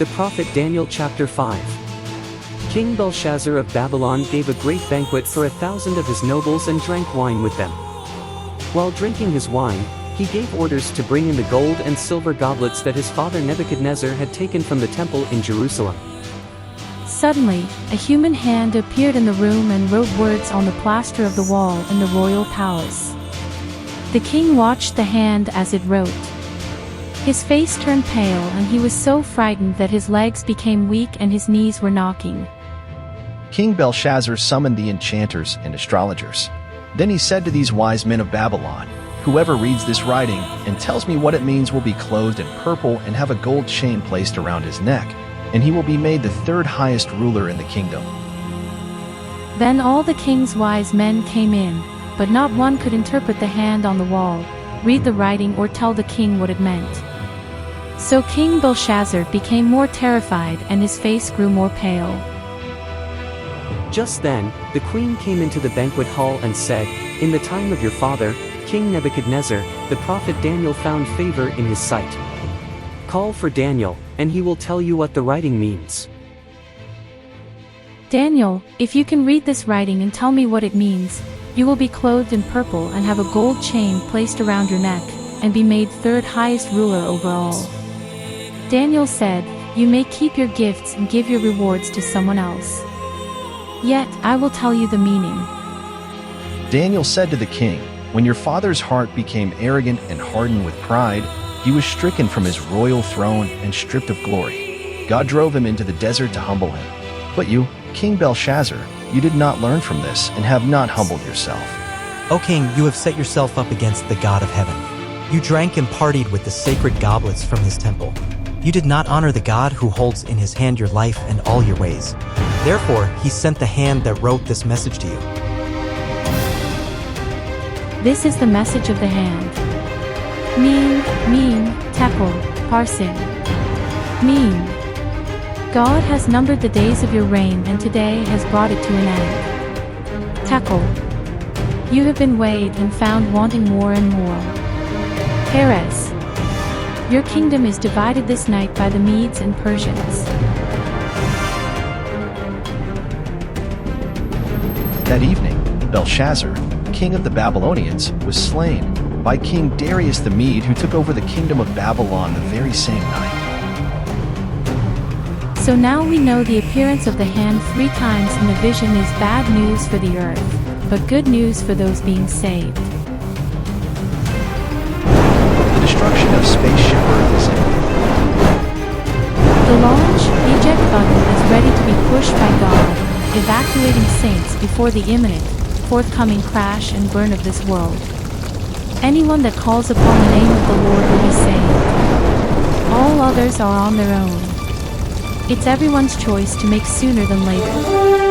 The prophet Daniel chapter 5. King Belshazzar of Babylon gave a great banquet for 1,000 of his nobles and drank wine with them. While drinking his wine, he gave orders to bring in the gold and silver goblets that his father Nebuchadnezzar had taken from the temple in Jerusalem. Suddenly, a human hand appeared in the room and wrote words on the plaster of the wall in the royal palace. The king watched the hand as it wrote. His face turned pale and he was so frightened that his legs became weak and his knees were knocking. King Belshazzar summoned the enchanters and astrologers. Then he said to these wise men of Babylon, "Whoever reads this writing and tells me what it means will be clothed in purple and have a gold chain placed around his neck, and he will be made the third highest ruler in the kingdom." Then all the king's wise men came in, but not one could interpret the hand on the wall, read the writing or tell the king what it meant. So King Belshazzar became more terrified and his face grew more pale. Just then, the queen came into the banquet hall and said, "In the time of your father, King Nebuchadnezzar, the prophet Daniel found favor in his sight. Call for Daniel, and he will tell you what the writing means." Daniel, if you can read this writing and tell me what it means, you will be clothed in purple and have a gold chain placed around your neck, and be made third highest ruler over all. Daniel said, "You may keep your gifts and give your rewards to someone else. Yet, I will tell you the meaning." Daniel said to the king, "When your father's heart became arrogant and hardened with pride, he was stricken from his royal throne and stripped of glory. God drove him into the desert to humble him. But you, King Belshazzar, you did not learn from this and have not humbled yourself. O king, you have set yourself up against the God of heaven. You drank and partied with the sacred goblets from his temple. You did not honor the God who holds in his hand your life and all your ways. Therefore, he sent the hand that wrote this message to you." This is the message of the hand. Mene, tekel, parsin. Mene. God has numbered the days of your reign and today has brought it to an end. Tekel. You have been weighed and found wanting more and more. Peres. Your kingdom is divided this night by the Medes and Persians. That evening, Belshazzar, king of the Babylonians, was slain by King Darius the Mede, who took over the kingdom of Babylon the very same night. So now we know the appearance of the hand 3 times in the vision is bad news for the earth, but good news for those being saved. The destruction of spaceship Earth is imminent. The launch, eject button is ready to be pushed by God, evacuating saints before the imminent, forthcoming crash and burn of this world. Anyone that calls upon the name of the Lord will be saved. All others are on their own. It's everyone's choice to make sooner than later.